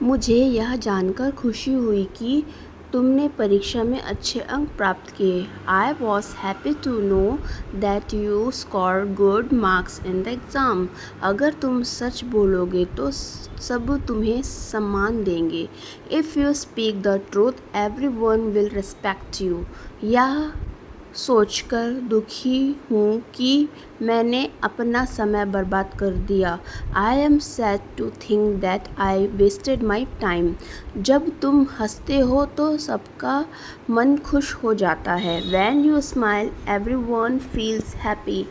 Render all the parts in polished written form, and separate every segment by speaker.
Speaker 1: मुझे यह जानकर खुशी हुई कि तुमने परीक्षा में अच्छे अंक प्राप्त किए। I was happy to know that you score good marks in the exam. अगर तुम सच बोलोगे तो सब तुम्हें सम्मान देंगे। If you speak the truth everyone will respect you. यह सोचकर दुखी हूँ कि मैंने अपना समय बर्बाद कर दिया। I am sad to think that I wasted my time. जब तुम हंसते हो तो सबका मन खुश हो जाता है। When you smile every one feels happy.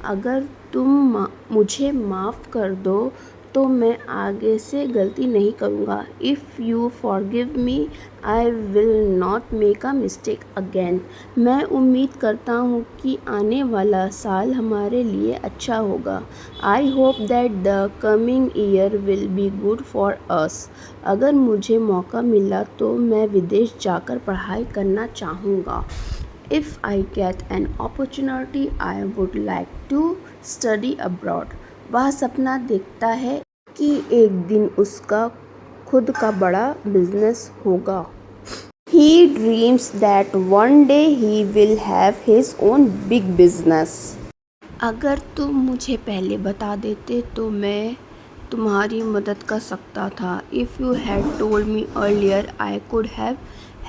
Speaker 1: अगर तुम मुझे माफ़ कर दो तो मैं आगे से गलती नहीं करूँगा। If you forgive me I will not make a mistake again. मैं उम्मीद करता हूँ कि आने वाला साल हमारे लिए अच्छा होगा। I hope that the coming year will be good for us. अगर मुझे मौका मिला तो मैं विदेश जाकर पढ़ाई करना चाहूँगा। If I get an opportunity, I would like to study abroad. वह सपना देखता है कि एक दिन उसका खुद का बड़ा बिजनेस होगा। He dreams that one day he will have his own big business. अगर तुम मुझे पहले बता देते तो मैं तुम्हारी मदद कर सकता था। If you had told me earlier, I could have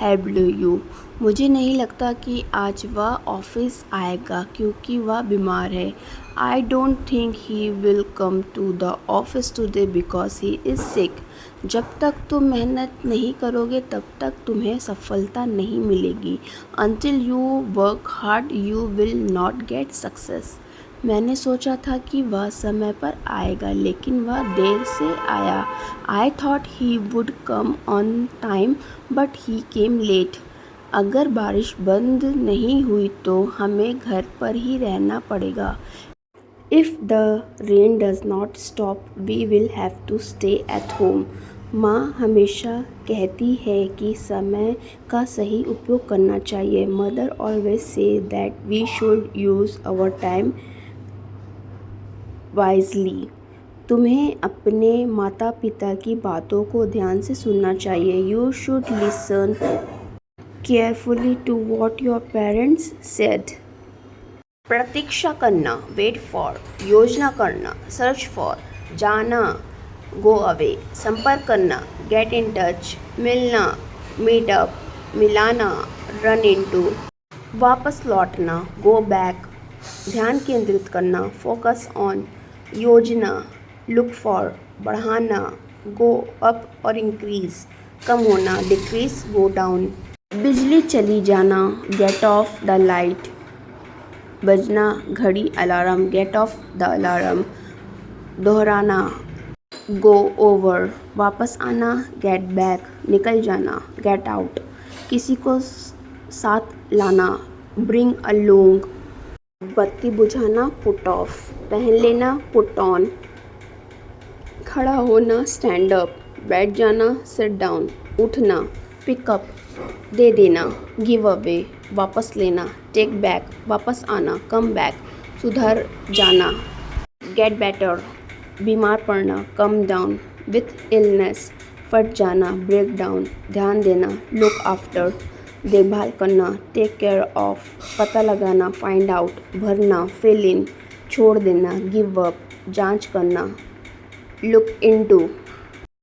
Speaker 1: helped you. मुझे नहीं लगता कि आज वह ऑफिस आएगा क्योंकि वह बीमार है। I don't think he will come to the office today because he is sick. जब तक तुम मेहनत नहीं करोगे तब तक तुम्हें सफलता नहीं मिलेगी। Until you work hard, you will not get success. मैंने सोचा था कि वह समय पर आएगा लेकिन वह देर से आया। I thought he would come on time but he came late. अगर बारिश बंद नहीं हुई तो हमें घर पर ही रहना पड़ेगा। If the rain does not stop, we will have to stay at home. माँ हमेशा कहती है कि समय का सही उपयोग करना चाहिए। Mother always say that we should use our time wisely. तुम्हें अपने माता पिता की बातों को ध्यान से सुनना चाहिए। You should listen carefully to what your parents said. प्रतीक्षा करना, वेट फॉर, योजना करना, सर्च फॉर, जाना, गो अवे, संपर्क करना, गेट इन टच, मिलना, मीट अप, मिलाना, रन इनटू, वापस लौटना, गो बैक, ध्यान केंद्रित करना, फोकस ऑन, योजना, लुक फॉर, बढ़ाना, गो अप और इंक्रीज, कम होना, डिक्रीज, गो डाउन, बिजली चली जाना, गेट ऑफ द लाइट, बजना, घड़ी, alarm, get off the alarm, दोहराना, गो ओवर, वापस आना, गेट बैक, निकल जाना, गेट आउट, किसी को साथ लाना, ब्रिंग अलोंग, बत्ती बुझाना, पुट ऑफ, पहन लेना, पुट ऑन, खड़ा होना, स्टैंड अप, बैठ जाना, सिट डाउन, उठना, पिकअप, दे देना, गिव अवे, वापस लेना, टेक बैक, वापस आना, कम बैक, सुधर जाना, गेट बेटर, बीमार पड़ना, कम डाउन, विथ इलनेस, फट जाना, ब्रेक डाउन, ध्यान देना, लुक आफ्टर, देखभाल करना, टेक केयर ऑफ, पता लगाना, फाइंड आउट, भरना, फिल इन, छोड़ देना, गिव अप, जांच करना, लुक इनटू।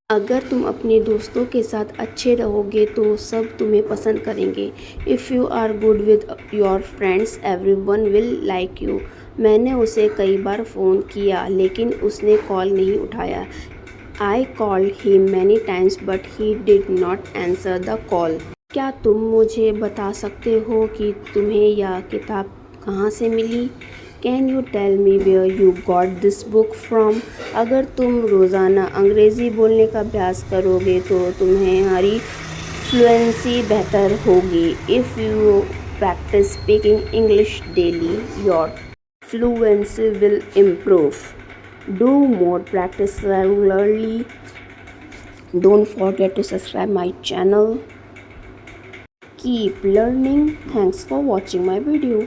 Speaker 1: अगर तुम अपने दोस्तों के साथ अच्छे रहोगे तो सब तुम्हें पसंद करेंगे। If you are good with your friends everyone will like you. मैंने उसे कई बार फ़ोन किया लेकिन उसने कॉल नहीं उठाया। I called him many times but he did not answer the call. क्या तुम मुझे बता सकते हो कि तुम्हें यह किताब कहाँ से मिली? Can you tell me where you got this book from? अगर तुम रोज़ाना अंग्रेज़ी बोलने का अभ्यास करोगे तो तुम्हारी फ्लुएंसी बेहतर होगी। If you practice speaking English daily your fluency will improve. Do more practice regularly. Don't forget to subscribe my channel. Keep learning. Thanks for watching my video.